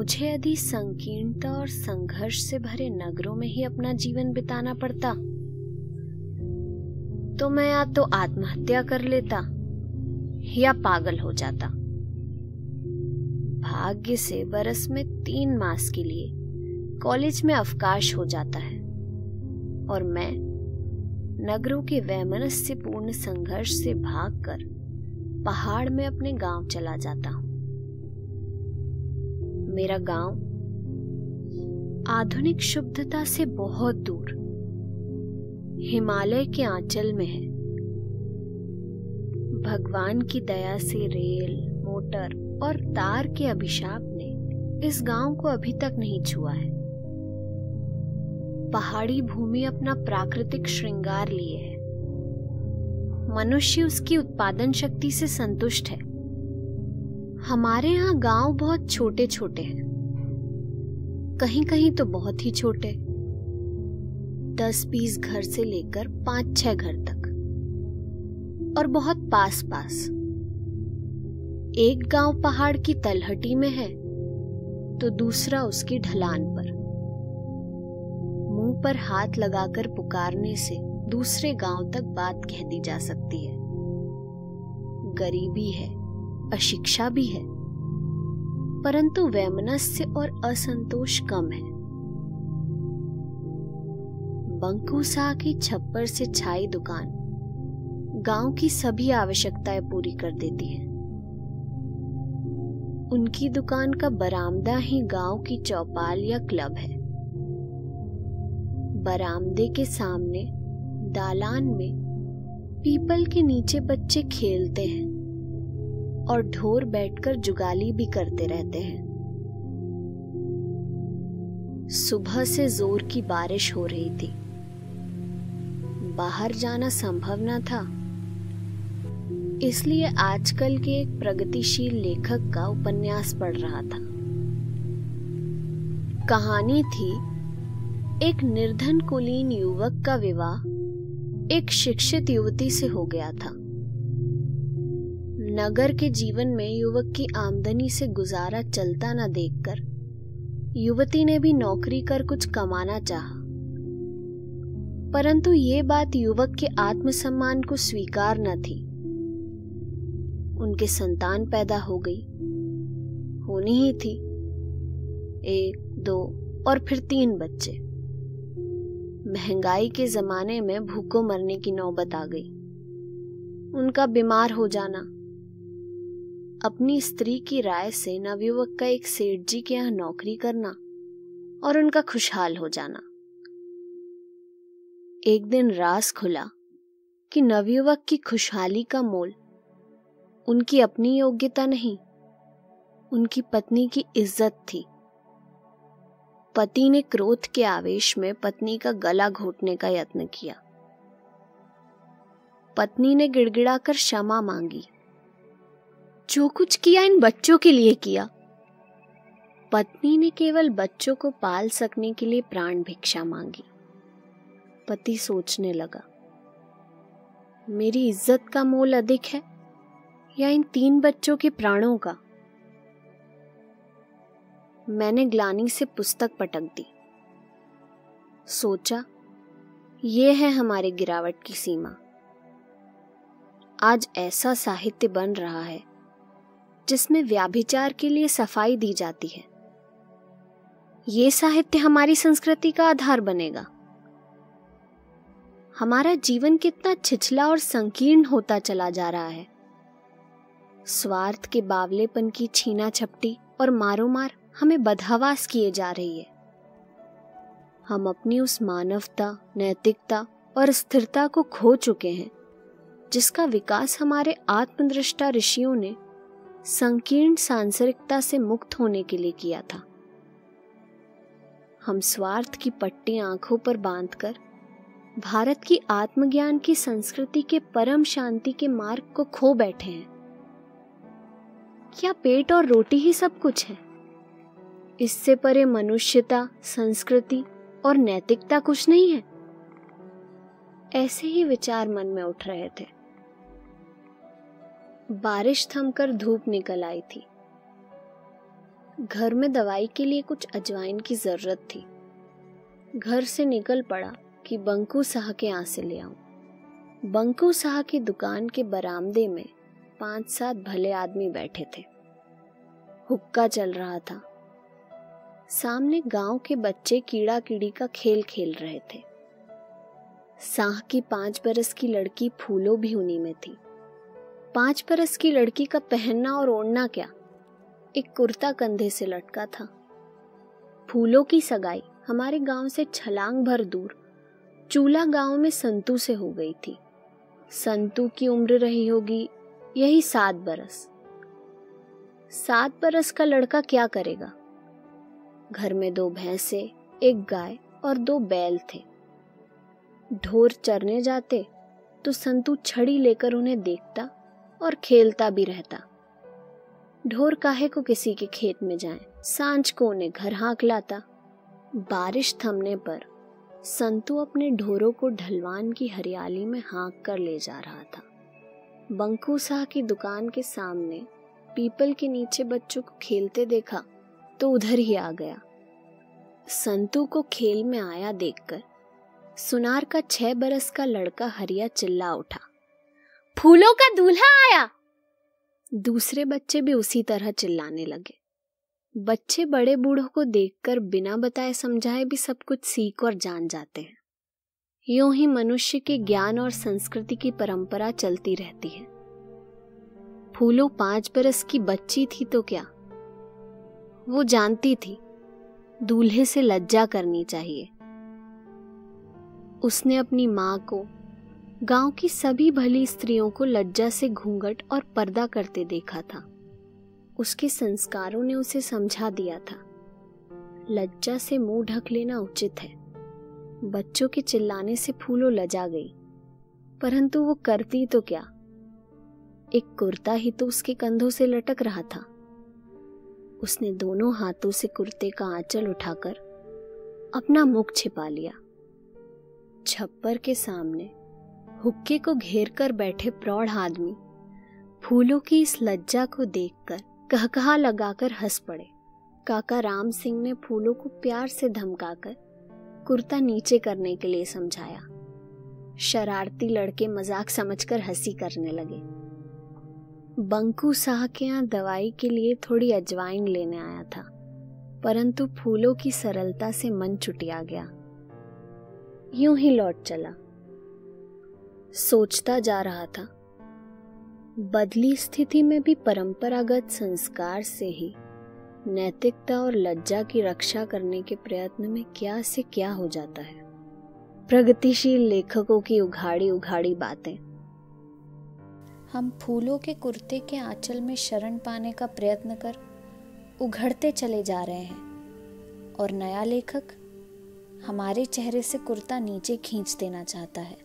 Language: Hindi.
मुझे यदि संकीर्णता और संघर्ष से भरे नगरों में ही अपना जीवन बिताना पड़ता तो मैं या तो आत्महत्या कर लेता या पागल हो जाता। भाग्य से बरस में 3 मास के लिए कॉलेज में अवकाश हो जाता है और मैं नगरों के वैमनस्यपूर्ण संघर्ष से भागकर पहाड़ में अपने गांव चला जाता हूं। मेरा गांव आधुनिक शुद्धता से बहुत दूर हिमालय के आंचल में है। भगवान की दया से रेल, मोटर और तार के अभिशाप ने इस गांव को अभी तक नहीं छुआ है। पहाड़ी भूमि अपना प्राकृतिक श्रृंगार लिए है। मनुष्य उसकी उत्पादन शक्ति से संतुष्ट है। हमारे यहाँ गांव बहुत छोटे छोटे हैं, कहीं कहीं तो बहुत ही छोटे, 10-20 घर से लेकर 5-6 घर तक, और बहुत पास पास। एक गांव पहाड़ की तलहटी में है तो दूसरा उसकी ढलान पर। मुंह पर हाथ लगाकर पुकारने से दूसरे गांव तक बात कह दी जा सकती है। गरीबी है, अशिक्षा भी है, परंतु वैमनस्य और असंतोष कम है। बंकू शाह की छप्पर से छाई दुकान गांव की सभी आवश्यकताएं पूरी कर देती है। उनकी दुकान का बरामदा ही गांव की चौपाल या क्लब है। बरामदे के सामने दालान में पीपल के नीचे बच्चे खेलते हैं और ढोर बैठकर जुगाली भी करते रहते हैं। सुबह से जोर की बारिश हो रही थी। बाहर जाना संभव न था, इसलिए आजकल के एक प्रगतिशील लेखक का उपन्यास पढ़ रहा था। कहानी थी एक निर्धन कुलीन युवक का विवाह एक शिक्षित युवती से हो गया था। नगर के जीवन में युवक की आमदनी से गुजारा चलता न देखकर युवती ने भी नौकरी कर कुछ कमाना चाहा, परंतु ये बात युवक के आत्मसम्मान को स्वीकार न थी। उनके संतान पैदा हो गई, होनी ही थी, 1, 2 और फिर 3 बच्चे। महंगाई के जमाने में भूखों मरने की नौबत आ गई। उनका बीमार हो जाना, अपनी स्त्री की राय से नवयुवक का एक सेठ जी के यहाँ नौकरी करना और उनका खुशहाल हो जाना। एक दिन राज खुला कि नवयुवक की खुशहाली का मोल उनकी अपनी योग्यता नहीं, उनकी पत्नी की इज्जत थी। पति ने क्रोध के आवेश में पत्नी का गला घोटने का यत्न किया। पत्नी ने गिड़गिड़ाकर क्षमा मांगी। जो कुछ किया इन बच्चों के लिए किया। पत्नी ने केवल बच्चों को पाल सकने के लिए प्राण भिक्षा मांगी। पति सोचने लगा, मेरी इज्जत का मोल अधिक है या इन 3 बच्चों के प्राणों का? मैंने ग्लानि से पुस्तक पटक दी। सोचा, ये है हमारे गिरावट की सीमा। आज ऐसा साहित्य बन रहा है जिसमें व्याभिचार के लिए सफाई दी जाती है। ये साहित्य हमारी संस्कृति का आधार बनेगा। हमारा जीवन कितना छिछला और संकीर्ण होता चला जा रहा है। स्वार्थ के बावलेपन की छीना झपटी और मारोमार हमें बदहवास किए जा रही है। हम अपनी उस मानवता, नैतिकता और स्थिरता को खो चुके हैं जिसका विकास हमारे आत्मदृष्टा ऋषियों ने संकीर्ण सांसारिकता से मुक्त होने के लिए किया था। हम स्वार्थ की पट्टी आंखों पर बांधकर भारत की आत्मज्ञान की संस्कृति के परम शांति के मार्ग को खो बैठे हैं। क्या पेट और रोटी ही सब कुछ है? इससे परे मनुष्यता, संस्कृति और नैतिकता कुछ नहीं है? ऐसे ही विचार मन में उठ रहे थे। बारिश थमकर धूप निकल आई थी। घर में दवाई के लिए कुछ अजवाइन की जरूरत थी। घर से निकल पड़ा कि बंकू साह के यहाँ से ले आऊं। बंकू साह की दुकान के बरामदे में 5-7 भले आदमी बैठे थे। हुक्का चल रहा था। सामने गांव के बच्चे कीड़ा कीड़ी का खेल खेल रहे थे। साह की 5 बरस की लड़की फूलो भी उन्हीं में थी। 5 बरस की लड़की का पहनना और ओढ़ना क्या, एक कुर्ता कंधे से लटका था। फूलो की सगाई हमारे गांव से छलांग भर दूर चूला गांव में संतू से हो गई थी। संतू की उम्र रही होगी यही 7 बरस। 7 बरस का लड़का क्या करेगा? घर में 2 भैंसे, 1 गाय और 2 बैल थे। ढोर चरने जाते तो संतू छड़ी लेकर उन्हें देखता और खेलता भी रहता। ढोर काहे को किसी के खेत में जाएं, सांझ को उन्हें घर हाँक लाता। बारिश थमने पर संतू अपने ढोरों को ढलवान की हरियाली में हाँक कर ले जा रहा था। बंकू साह की दुकान के सामने पीपल के नीचे बच्चों को खेलते देखा तो उधर ही आ गया। संतू को खेल में आया देखकर सुनार का 6 बरस का लड़का हरिया चिल्ला उठा, फूलों का दूल्हा आया। दूसरे बच्चे भी उसी तरह चिल्लाने लगे। बच्चे बड़े बूढ़ों को देखकर बिना बताए समझाए भी सब कुछ सीख और जान जाते हैं। यूं ही मनुष्य के ज्ञान और संस्कृति की परंपरा चलती रहती है। फूलो 5 बरस की बच्ची थी तो क्या, वो जानती थी दूल्हे से लज्जा करनी चाहिए। उसने अपनी माँ को, गांव की सभी भली स्त्रियों को लज्जा से घूंघट और पर्दा करते देखा था। उसके संस्कारों ने उसे समझा दिया था, लज्जा से मुंह ढक लेना उचित है। बच्चों के चिल्लाने से फूलो लजा गई, परंतु वो करती तो क्या, एक कुर्ता ही तो उसके कंधों से लटक रहा था। उसने दोनों हाथों से कुर्ते का आंचल उठाकर अपना मुख छिपा लिया। छप्पर के सामने हुक्के को घेर कर बैठे प्रौढ़ आदमी फूलों की इस लज्जा को देखकर कहकहा लगाकर हंस पड़े। काका राम सिंह ने फूलों को प्यार से धमकाकर कुर्ता नीचे करने के लिए समझाया। शरारती लड़के मजाक समझकर हंसी करने लगे। बंकू साह के यहाँ दवाई के लिए थोड़ी अजवाइन लेने आया था, परंतु फूलों की सरलता से मन चुटिया गया। यूं ही लौट चला। सोचता जा रहा था, बदली स्थिति में भी परंपरागत संस्कार से ही नैतिकता और लज्जा की रक्षा करने के प्रयत्न में क्या से क्या हो जाता है। प्रगतिशील लेखकों की उघाड़ी उघाड़ी बातें। हम फूलों के कुर्ते के आंचल में शरण पाने का प्रयत्न कर उघड़ते चले जा रहे हैं और नया लेखक हमारे चेहरे से कुर्ता नीचे खींच देना चाहता है।